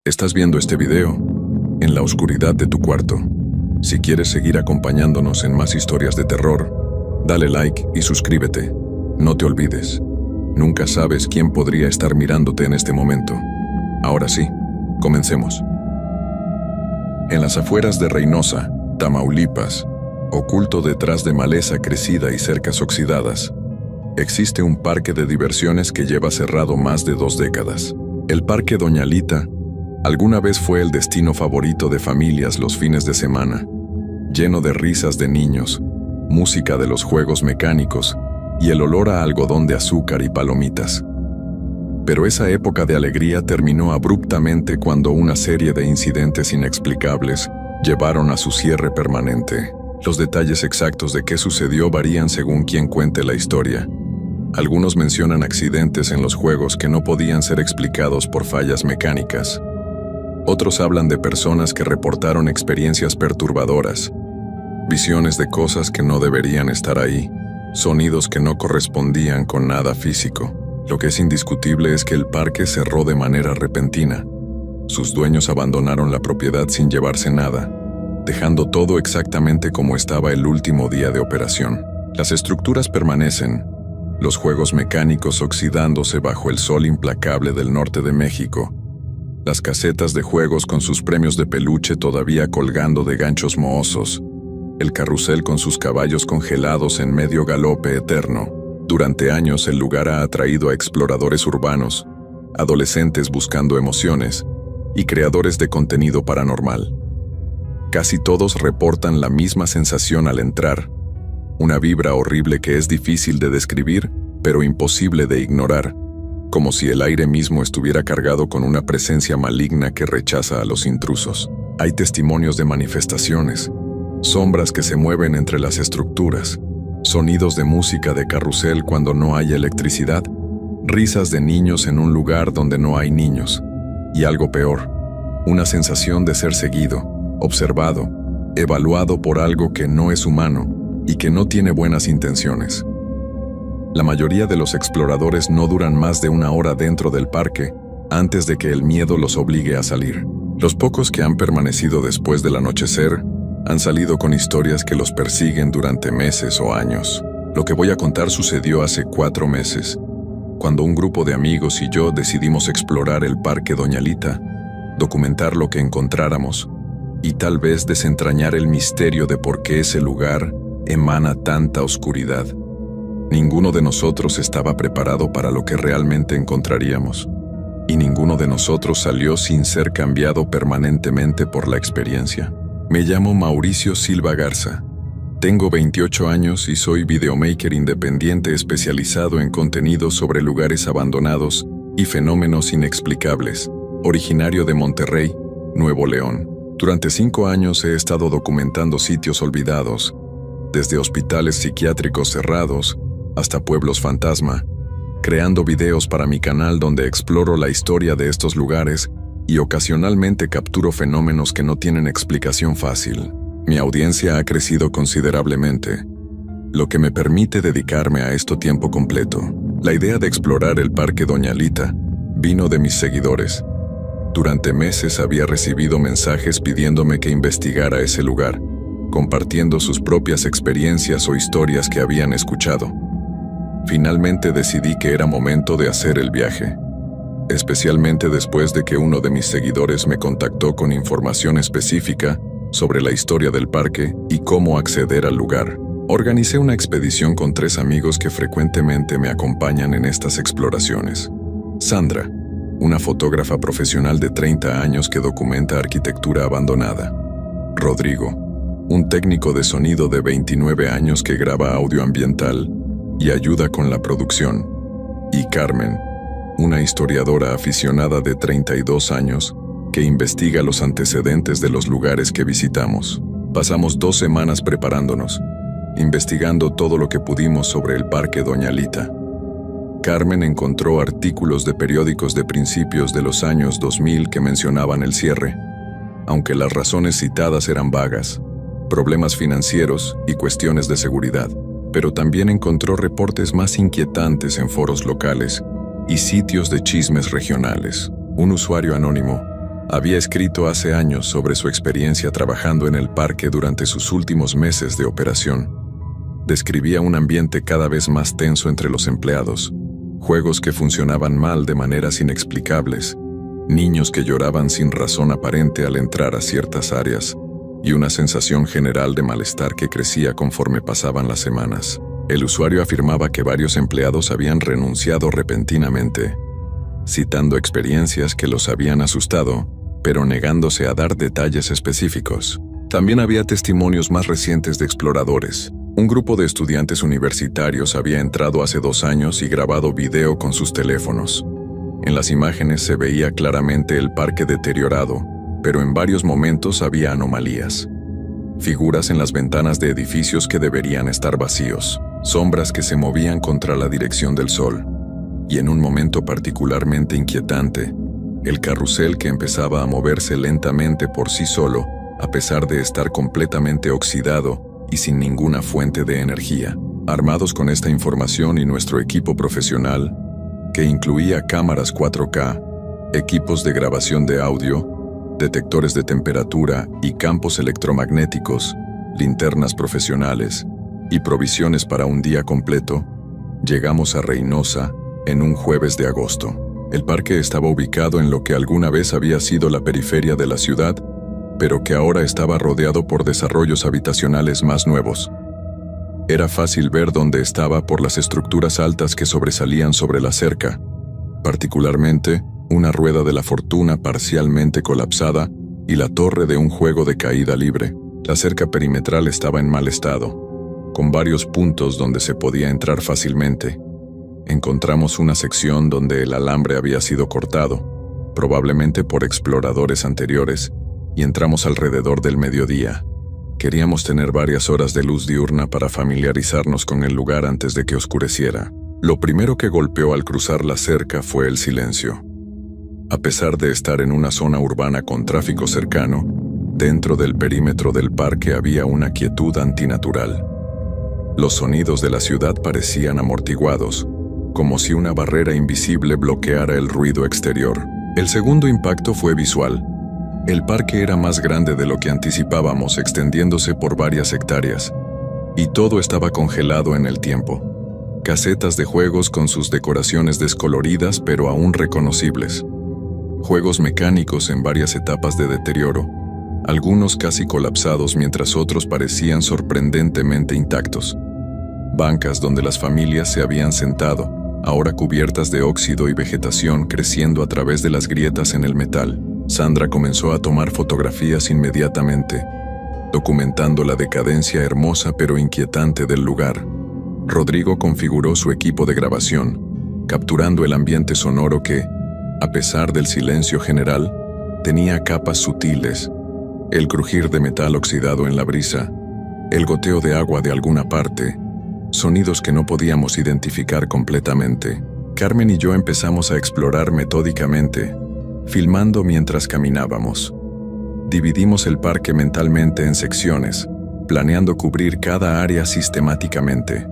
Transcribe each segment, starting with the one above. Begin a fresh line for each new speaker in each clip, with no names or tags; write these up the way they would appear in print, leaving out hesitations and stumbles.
Estás viendo este video en la oscuridad de tu cuarto. Si quieres seguir acompañándonos en más historias de terror, dale like y suscríbete. No te olvides, nunca sabes quién podría estar mirándote en este momento. Ahora sí, comencemos. En las afueras de Reynosa, Tamaulipas, oculto detrás de maleza crecida y cercas oxidadas, existe un parque de diversiones que lleva cerrado más de 2 décadas. El Parque Doña Lita alguna vez fue el destino favorito de familias los fines de semana, lleno de risas de niños, música de los juegos mecánicos y el olor a algodón de azúcar y palomitas. Pero esa época de alegría terminó abruptamente cuando una serie de incidentes inexplicables llevaron a su cierre permanente. Los detalles exactos de qué sucedió varían según quien cuente la historia. Algunos mencionan accidentes en los juegos que no podían ser explicados por fallas mecánicas. Otros hablan de personas que reportaron experiencias perturbadoras, visiones de cosas que no deberían estar ahí, sonidos que no correspondían con nada físico. Lo que es indiscutible es que el parque cerró de manera repentina. Sus dueños abandonaron la propiedad sin llevarse nada, dejando todo exactamente como estaba el último día de operación. Las estructuras permanecen, los juegos mecánicos oxidándose bajo el sol implacable del norte de México, las casetas de juegos con sus premios de peluche todavía colgando de ganchos mohosos, el carrusel con sus caballos congelados en medio galope eterno. Durante años el lugar ha atraído a exploradores urbanos, adolescentes buscando emociones y creadores de contenido paranormal. Casi todos reportan la misma sensación al entrar, una vibra horrible que es difícil de describir, pero imposible de ignorar, como si el aire mismo estuviera cargado con una presencia maligna que rechaza a los intrusos. Hay testimonios de manifestaciones, sombras que se mueven entre las estructuras, sonidos de música de carrusel cuando no hay electricidad, risas de niños en un lugar donde no hay niños, y algo peor, una sensación de ser seguido, observado, evaluado por algo que no es humano y que no tiene buenas intenciones. La mayoría de los exploradores no duran más de 1 hora dentro del parque antes de que el miedo los obligue a salir. Los pocos que han permanecido después del anochecer han salido con historias que los persiguen durante meses o años. Lo que voy a contar sucedió hace 4 meses, cuando un grupo de amigos y yo decidimos explorar el Parque Doña Lita, documentar lo que encontráramos y tal vez desentrañar el misterio de por qué ese lugar emana tanta oscuridad. Ninguno de nosotros estaba preparado para lo que realmente encontraríamos, y ninguno de nosotros salió sin ser cambiado permanentemente por la experiencia. Me llamo Mauricio Silva Garza. Tengo 28 años y soy videomaker independiente especializado en contenido sobre lugares abandonados y fenómenos inexplicables, originario de Monterrey, Nuevo León. Durante 5 años he estado documentando sitios olvidados, desde hospitales psiquiátricos cerrados hasta pueblos fantasma, creando videos para mi canal donde exploro la historia de estos lugares y ocasionalmente capturo fenómenos que no tienen explicación fácil. Mi audiencia ha crecido considerablemente, lo que me permite dedicarme a esto tiempo completo. La idea de explorar el Parque Doña Lita vino de mis seguidores. Durante meses había recibido mensajes pidiéndome que investigara ese lugar, compartiendo sus propias experiencias o historias que habían escuchado. Finalmente decidí que era momento de hacer el viaje, especialmente después de que uno de mis seguidores me contactó con información específica sobre la historia del parque y cómo acceder al lugar. Organicé una expedición con 3 amigos que frecuentemente me acompañan en estas exploraciones. Sandra, una fotógrafa profesional de 30 años que documenta arquitectura abandonada. Rodrigo, un técnico de sonido de 29 años que graba audio ambiental y ayuda con la producción. Y Carmen, una historiadora aficionada de 32 años que investiga los antecedentes de los lugares que visitamos. Pasamos 2 semanas preparándonos, investigando todo lo que pudimos sobre el Parque Doña Lita. Carmen encontró artículos de periódicos de principios de los años 2000 que mencionaban el cierre, aunque las razones citadas eran vagas, problemas financieros y cuestiones de seguridad. Pero también encontró reportes más inquietantes en foros locales y sitios de chismes regionales. Un usuario anónimo Había escrito hace años sobre su experiencia trabajando en el parque durante sus últimos meses de operación. Describía un ambiente cada vez más tenso entre los empleados, juegos que funcionaban mal de maneras inexplicables, niños que lloraban sin razón aparente al entrar a ciertas áreas, y una sensación general de malestar que crecía conforme pasaban las semanas. El usuario afirmaba que varios empleados habían renunciado repentinamente, citando experiencias que los habían asustado, pero negándose a dar detalles específicos. También había testimonios más recientes de exploradores. Un grupo de estudiantes universitarios había entrado hace 2 años y grabado video con sus teléfonos. En las imágenes se veía claramente el parque deteriorado, pero en varios momentos había anomalías. Figuras en las ventanas de edificios que deberían estar vacíos, sombras que se movían contra la dirección del sol, y en un momento particularmente inquietante, el carrusel que empezaba a moverse lentamente por sí solo, a pesar de estar completamente oxidado y sin ninguna fuente de energía. Armados con esta información y nuestro equipo profesional, que incluía cámaras 4K, equipos de grabación de audio, detectores de temperatura y campos electromagnéticos, linternas profesionales y provisiones para un día completo, llegamos a Reynosa en un jueves de agosto. El parque estaba ubicado en lo que alguna vez había sido la periferia de la ciudad, pero que ahora estaba rodeado por desarrollos habitacionales más nuevos. Era fácil ver dónde estaba por las estructuras altas que sobresalían sobre la cerca, particularmente una rueda de la fortuna parcialmente colapsada y la torre de un juego de caída libre. La cerca perimetral estaba en mal estado, con varios puntos donde se podía entrar fácilmente. Encontramos una sección donde el alambre había sido cortado, probablemente por exploradores anteriores, y entramos alrededor del mediodía. Queríamos tener varias horas de luz diurna para familiarizarnos con el lugar antes de que oscureciera. Lo primero que golpeó al cruzar la cerca fue el silencio. A pesar de estar en una zona urbana con tráfico cercano, dentro del perímetro del parque había una quietud antinatural. Los sonidos de la ciudad parecían amortiguados, como si una barrera invisible bloqueara el ruido exterior. El segundo impacto fue visual. El parque era más grande de lo que anticipábamos, extendiéndose por varias hectáreas, y todo estaba congelado en el tiempo. Casetas de juegos con sus decoraciones descoloridas pero aún reconocibles. Juegos mecánicos en varias etapas de deterioro, algunos casi colapsados mientras otros parecían sorprendentemente intactos. Bancas donde las familias se habían sentado, ahora cubiertas de óxido y vegetación creciendo a través de las grietas en el metal. Sandra comenzó a tomar fotografías inmediatamente, documentando la decadencia hermosa pero inquietante del lugar. Rodrigo configuró su equipo de grabación, capturando el ambiente sonoro que, a pesar del silencio general, tenía capas sutiles, el crujir de metal oxidado en la brisa, el goteo de agua de alguna parte, sonidos que no podíamos identificar completamente. Carmen y yo empezamos a explorar metódicamente, filmando mientras caminábamos. Dividimos el parque mentalmente en secciones, planeando cubrir cada área sistemáticamente.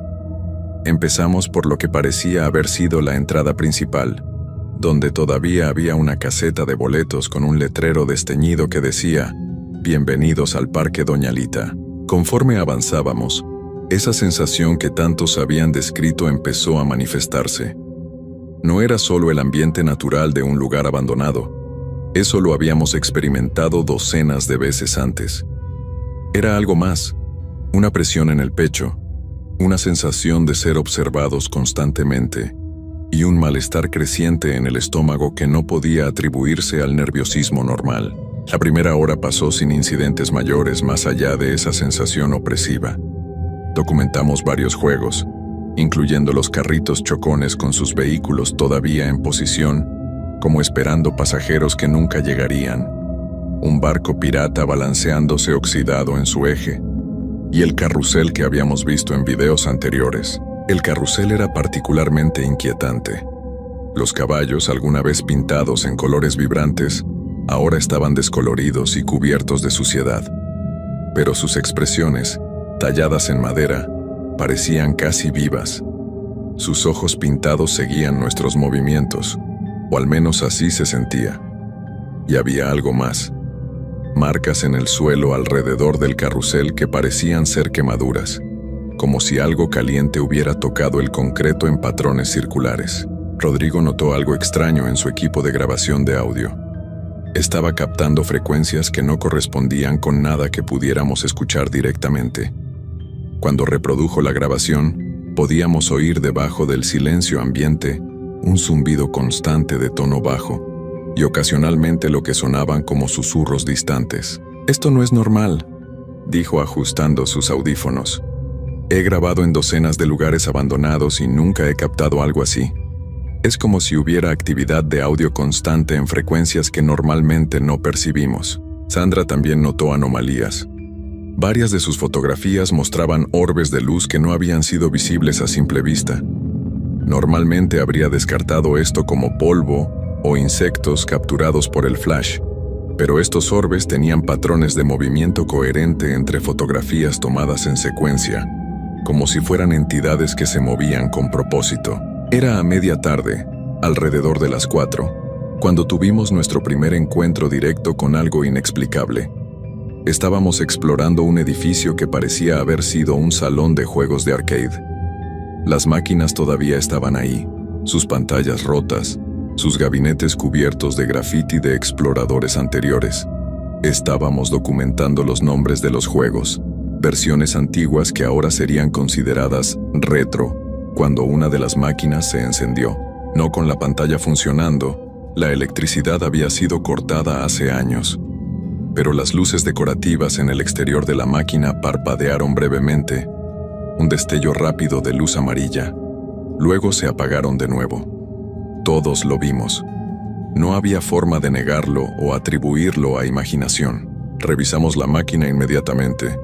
Empezamos por lo que parecía haber sido la entrada principal, donde todavía había una caseta de boletos con un letrero desteñido que decía «Bienvenidos al Parque Doña Lita». Conforme avanzábamos, esa sensación que tantos habían descrito empezó a manifestarse. No era solo el ambiente natural de un lugar abandonado, eso lo habíamos experimentado docenas de veces antes. Era algo más, una presión en el pecho, una sensación de ser observados constantemente, y un malestar creciente en el estómago que no podía atribuirse al nerviosismo normal. La primera hora pasó sin incidentes mayores más allá de esa sensación opresiva. Documentamos varios juegos, incluyendo los carritos chocones con sus vehículos todavía en posición, como esperando pasajeros que nunca llegarían, un barco pirata balanceándose oxidado en su eje, y el carrusel que habíamos visto en videos anteriores. El carrusel era particularmente inquietante. Los caballos, alguna vez pintados en colores vibrantes, ahora estaban descoloridos y cubiertos de suciedad. Pero sus expresiones, talladas en madera, parecían casi vivas. Sus ojos pintados seguían nuestros movimientos, o al menos así se sentía. Y había algo más. Marcas en el suelo alrededor del carrusel que parecían ser quemaduras, como si algo caliente hubiera tocado el concreto en patrones circulares. Rodrigo notó algo extraño en su equipo de grabación de audio. Estaba captando frecuencias que no correspondían con nada que pudiéramos escuchar directamente. Cuando reprodujo la grabación, podíamos oír debajo del silencio ambiente un zumbido constante de tono bajo y ocasionalmente lo que sonaban como susurros distantes. «Esto no es normal», dijo ajustando sus audífonos. «He grabado en docenas de lugares abandonados y nunca he captado algo así. Es como si hubiera actividad de audio constante en frecuencias que normalmente no percibimos». Sandra también notó anomalías. Varias de sus fotografías mostraban orbes de luz que no habían sido visibles a simple vista. Normalmente habría descartado esto como polvo o insectos capturados por el flash, pero estos orbes tenían patrones de movimiento coherente entre fotografías tomadas en secuencia, como si fueran entidades que se movían con propósito. Era a media tarde, alrededor de las 4, cuando tuvimos nuestro primer encuentro directo con algo inexplicable. Estábamos explorando un edificio que parecía haber sido un salón de juegos de arcade. Las máquinas todavía estaban ahí, sus pantallas rotas, sus gabinetes cubiertos de grafiti de exploradores anteriores. Estábamos documentando los nombres de los juegos, versiones antiguas que ahora serían consideradas retro, cuando una de las máquinas se encendió. No con la pantalla funcionando, la electricidad había sido cortada hace años. Pero las luces decorativas en el exterior de la máquina parpadearon brevemente, un destello rápido de luz amarilla. Luego se apagaron de nuevo. Todos lo vimos. No había forma de negarlo o atribuirlo a imaginación. Revisamos la máquina inmediatamente.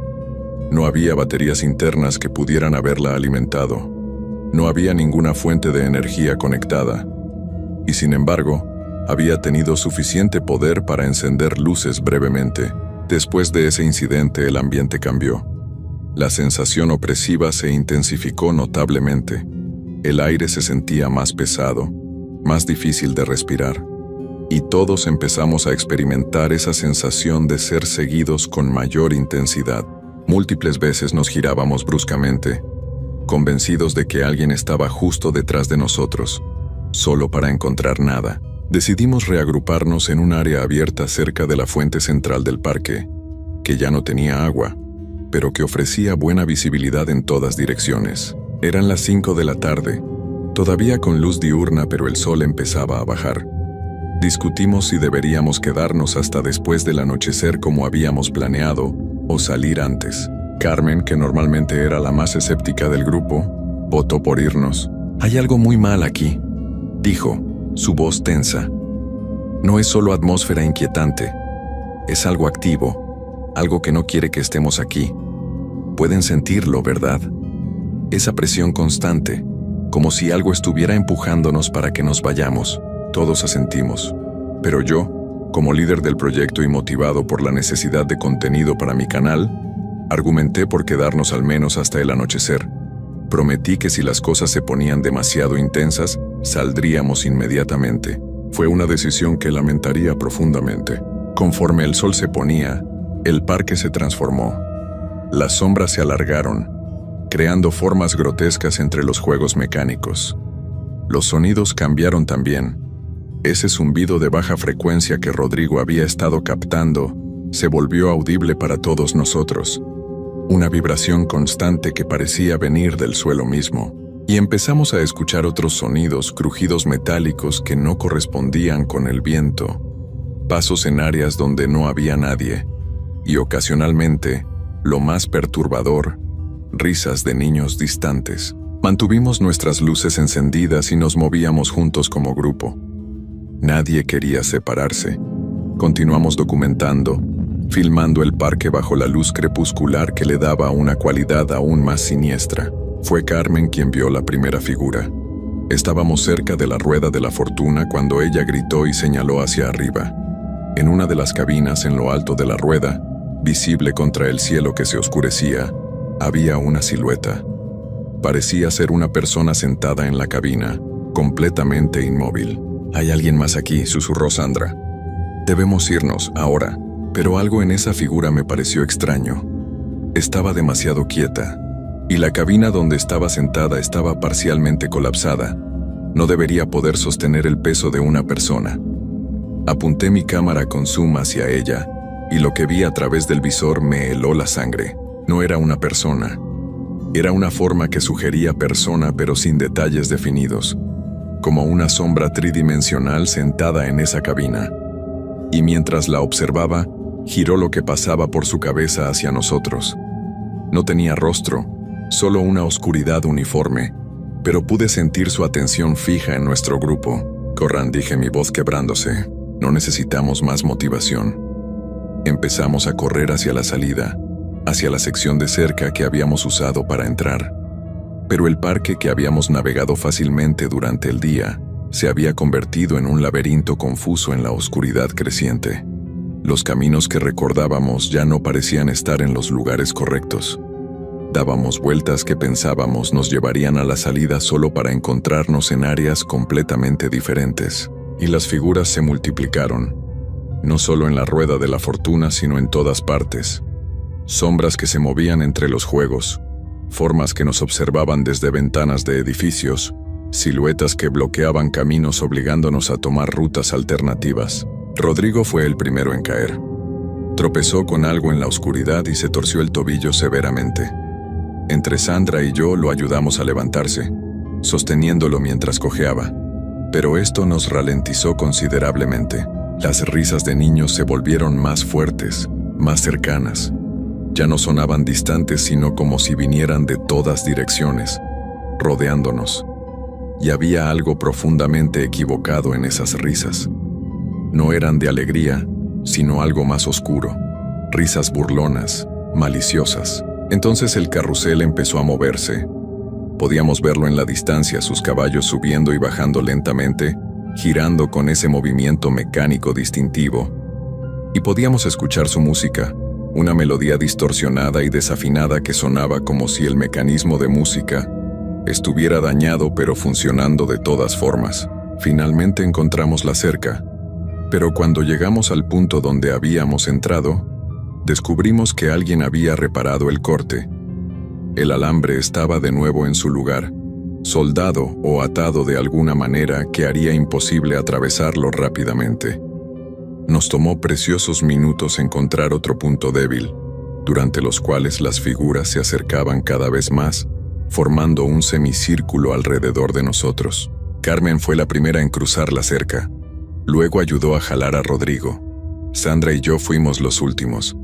No había baterías internas que pudieran haberla alimentado. No había ninguna fuente de energía conectada. Y sin embargo, había tenido suficiente poder para encender luces brevemente. Después de ese incidente, el ambiente cambió. La sensación opresiva se intensificó notablemente. El aire se sentía más pesado, más difícil de respirar. Y todos empezamos a experimentar esa sensación de ser seguidos con mayor intensidad. Múltiples veces nos girábamos bruscamente, convencidos de que alguien estaba justo detrás de nosotros, solo para encontrar nada. Decidimos reagruparnos en un área abierta cerca de la fuente central del parque, que ya no tenía agua, pero que ofrecía buena visibilidad en todas direcciones. Eran las 5 de la tarde, todavía con luz diurna, pero el sol empezaba a bajar. Discutimos si deberíamos quedarnos hasta después del anochecer como habíamos planeado, o salir antes. Carmen, que normalmente era la más escéptica del grupo, votó por irnos. «Hay algo muy mal aquí», dijo, su voz tensa. «No es solo atmósfera inquietante, es algo activo, algo que no quiere que estemos aquí. Pueden sentirlo, ¿verdad? Esa presión constante, como si algo estuviera empujándonos para que nos vayamos». Todos asentimos, pero yo, como líder del proyecto y motivado por la necesidad de contenido para mi canal, argumenté por quedarnos al menos hasta el anochecer. Prometí que si las cosas se ponían demasiado intensas, saldríamos inmediatamente. Fue una decisión que lamentaría profundamente. Conforme el sol se ponía, el parque se transformó. Las sombras se alargaron, creando formas grotescas entre los juegos mecánicos. Los sonidos cambiaron también. Ese zumbido de baja frecuencia que Rodrigo había estado captando se volvió audible para todos nosotros. Una vibración constante que parecía venir del suelo mismo. Y empezamos a escuchar otros sonidos, crujidos metálicos que no correspondían con el viento. Pasos en áreas donde no había nadie. Y ocasionalmente, lo más perturbador, risas de niños distantes. Mantuvimos nuestras luces encendidas y nos movíamos juntos como grupo. Nadie quería separarse. Continuamos documentando, filmando el parque bajo la luz crepuscular que le daba una cualidad aún más siniestra. Fue Carmen quien vio la primera figura. Estábamos cerca de la rueda de la fortuna cuando ella gritó y señaló hacia arriba. En una de las cabinas en lo alto de la rueda, visible contra el cielo que se oscurecía, había una silueta. Parecía ser una persona sentada en la cabina, completamente inmóvil. «Hay alguien más aquí», susurró Sandra. Debemos irnos, ahora. Pero algo en esa figura me pareció extraño. Estaba demasiado quieta, y la cabina donde estaba sentada estaba parcialmente colapsada. No debería poder sostener el peso de una persona. Apunté mi cámara con zoom hacia ella, y lo que vi a través del visor me heló la sangre. No era una persona. Era una forma que sugería persona pero sin detalles definidos, como una sombra tridimensional sentada en esa cabina. Y mientras la observaba, giró lo que pasaba por su cabeza hacia nosotros. No tenía rostro, solo una oscuridad uniforme, pero pude sentir su atención fija en nuestro grupo. «Corran», dije, mi voz quebrándose. «No necesitamos más motivación». Empezamos a correr hacia la salida, hacia la sección de cerca que habíamos usado para entrar. Pero el parque que habíamos navegado fácilmente durante el día se había convertido en un laberinto confuso en la oscuridad creciente. Los caminos que recordábamos ya no parecían estar en los lugares correctos. Dábamos vueltas que pensábamos nos llevarían a la salida solo para encontrarnos en áreas completamente diferentes. Y las figuras se multiplicaron, no solo en la rueda de la fortuna, sino en todas partes. Sombras que se movían entre los juegos, formas que nos observaban desde ventanas de edificios, siluetas que bloqueaban caminos obligándonos a tomar rutas alternativas. Rodrigo fue el primero en caer. Tropezó con algo en la oscuridad y se torció el tobillo severamente. Entre Sandra y yo lo ayudamos a levantarse, sosteniéndolo mientras cojeaba. Pero esto nos ralentizó considerablemente. Las risas de niños se volvieron más fuertes, más cercanas. Ya no sonaban distantes, sino como si vinieran de todas direcciones, rodeándonos. Y había algo profundamente equivocado en esas risas. No eran de alegría, sino algo más oscuro. Risas burlonas, maliciosas. Entonces el carrusel empezó a moverse. Podíamos verlo en la distancia, sus caballos subiendo y bajando lentamente, girando con ese movimiento mecánico distintivo. Y podíamos escuchar su música, una melodía distorsionada y desafinada que sonaba como si el mecanismo de música estuviera dañado pero funcionando de todas formas. Finalmente encontramos la cerca, pero cuando llegamos al punto donde habíamos entrado, descubrimos que alguien había reparado el corte. El alambre estaba de nuevo en su lugar, soldado o atado de alguna manera que haría imposible atravesarlo rápidamente. Nos tomó preciosos minutos encontrar otro punto débil, durante los cuales las figuras se acercaban cada vez más, formando un semicírculo alrededor de nosotros. Carmen fue la primera en cruzar la cerca. Luego ayudó a jalar a Rodrigo. Sandra y yo fuimos los últimos.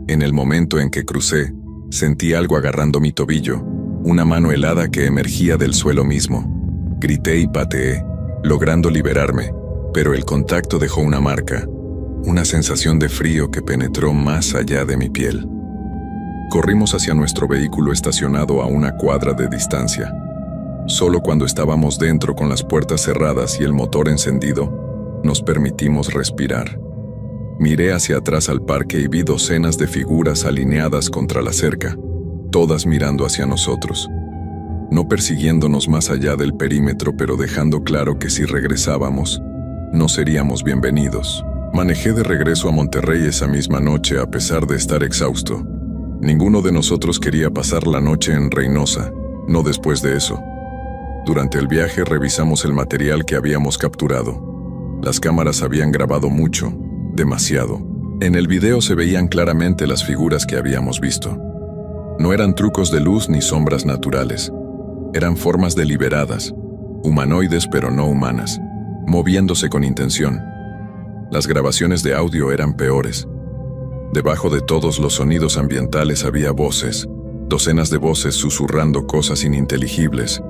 En el momento en que crucé, sentí algo agarrando mi tobillo, una mano helada que emergía del suelo mismo. Grité y pateé, logrando liberarme, pero el contacto dejó una marca, una sensación de frío que penetró más allá de mi piel. Corrimos hacia nuestro vehículo estacionado a una cuadra de distancia. Solo cuando estábamos dentro con las puertas cerradas y el motor encendido, nos permitimos respirar. Miré hacia atrás al parque y vi docenas de figuras alineadas contra la cerca, todas mirando hacia nosotros. No persiguiéndonos más allá del perímetro, pero dejando claro que si regresábamos, no seríamos bienvenidos. Manejé de regreso a Monterrey esa misma noche a pesar de estar exhausto. Ninguno de nosotros quería pasar la noche en Reynosa, no después de eso. Durante el viaje revisamos el material que habíamos capturado. Las cámaras habían grabado mucho, demasiado. En el video se veían claramente las figuras que habíamos visto. No eran trucos de luz ni sombras naturales. Eran formas deliberadas, humanoides pero no humanas, moviéndose con intención. Las grabaciones de audio eran peores. Debajo de todos los sonidos ambientales había voces, docenas de voces susurrando cosas ininteligibles,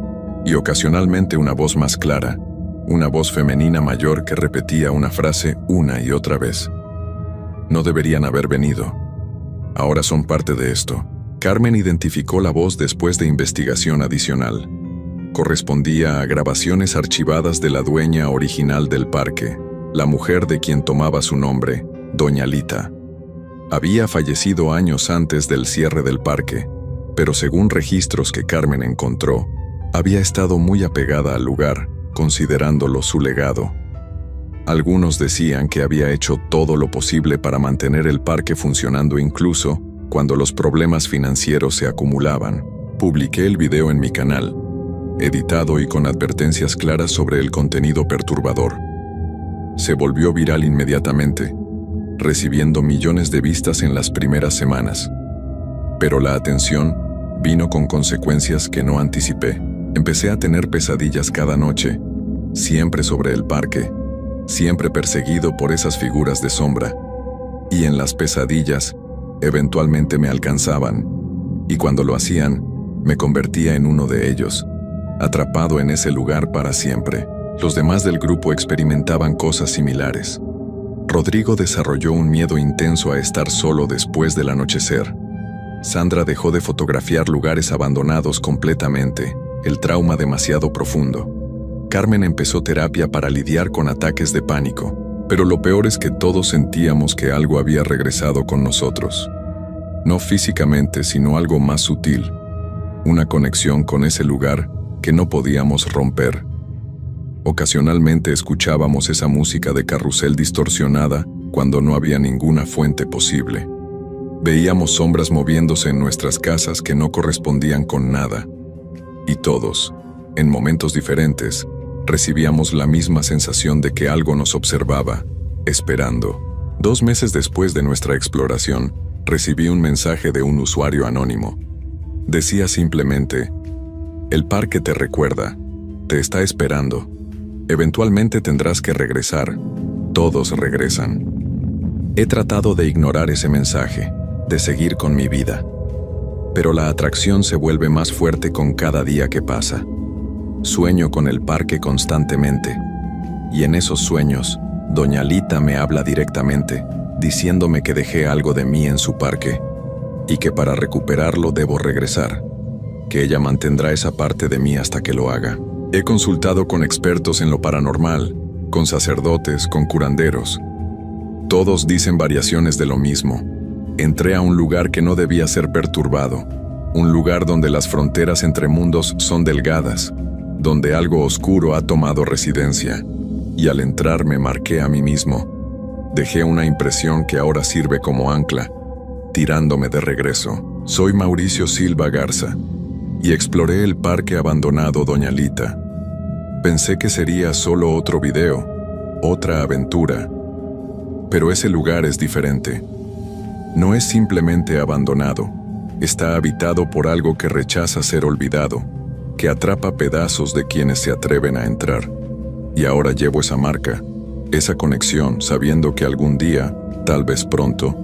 y ocasionalmente una voz más clara, una voz femenina mayor que repetía una frase una y otra vez. No deberían haber venido. Ahora son parte de esto. Carmen identificó la voz después de investigación adicional. Correspondía a grabaciones archivadas de la dueña original del parque, la mujer de quien tomaba su nombre, Doña Lita. Había fallecido años antes del cierre del parque, pero según registros que Carmen encontró, había estado muy apegada al lugar, considerándolo su legado. Algunos decían que había hecho todo lo posible para mantener el parque funcionando incluso cuando los problemas financieros se acumulaban. Publiqué el video en mi canal, editado y con advertencias claras sobre el contenido perturbador. Se volvió viral inmediatamente, recibiendo millones de vistas en las primeras semanas. Pero la atención vino con consecuencias que no anticipé. Empecé a tener pesadillas cada noche, siempre sobre el parque, siempre perseguido por esas figuras de sombra. Y en las pesadillas, eventualmente me alcanzaban, y cuando lo hacían, me convertía en uno de ellos, atrapado en ese lugar para siempre. Los demás del grupo experimentaban cosas similares. Rodrigo desarrolló un miedo intenso a estar solo después del anochecer. Sandra dejó de fotografiar lugares abandonados completamente, el trauma demasiado profundo. Carmen empezó terapia para lidiar con ataques de pánico, pero lo peor es que todos sentíamos que algo había regresado con nosotros. No físicamente, sino algo más sutil. Una conexión con ese lugar que no podíamos romper. Ocasionalmente escuchábamos esa música de carrusel distorsionada cuando no había ninguna fuente posible. Veíamos sombras moviéndose en nuestras casas que no correspondían con nada. Y todos, en momentos diferentes, recibíamos la misma sensación de que algo nos observaba, esperando. 2 meses después de nuestra exploración, recibí un mensaje de un usuario anónimo. Decía simplemente: "El parque te recuerda, te está esperando. Eventualmente tendrás que regresar. Todos regresan". He tratado de ignorar ese mensaje, de seguir con mi vida. Pero la atracción se vuelve más fuerte con cada día que pasa. Sueño con el parque constantemente. Y en esos sueños, Doña Lita me habla directamente, diciéndome que dejé algo de mí en su parque, y que para recuperarlo debo regresar, que ella mantendrá esa parte de mí hasta que lo haga. He consultado con expertos en lo paranormal, con sacerdotes, con curanderos. Todos dicen variaciones de lo mismo. Entré a un lugar que no debía ser perturbado, un lugar donde las fronteras entre mundos son delgadas, donde algo oscuro ha tomado residencia, y al entrar me marqué a mí mismo. Dejé una impresión que ahora sirve como ancla, tirándome de regreso. Soy Mauricio Silva Garza, y exploré el parque abandonado Doña Lita. Pensé que sería solo otro video, otra aventura. Pero ese lugar es diferente. No es simplemente abandonado, está habitado por algo que rechaza ser olvidado, que atrapa pedazos de quienes se atreven a entrar. Y ahora llevo esa marca, esa conexión, sabiendo que algún día, tal vez pronto,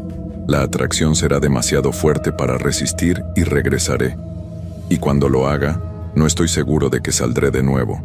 la atracción será demasiado fuerte para resistir y regresaré. Y cuando lo haga, no estoy seguro de que saldré de nuevo.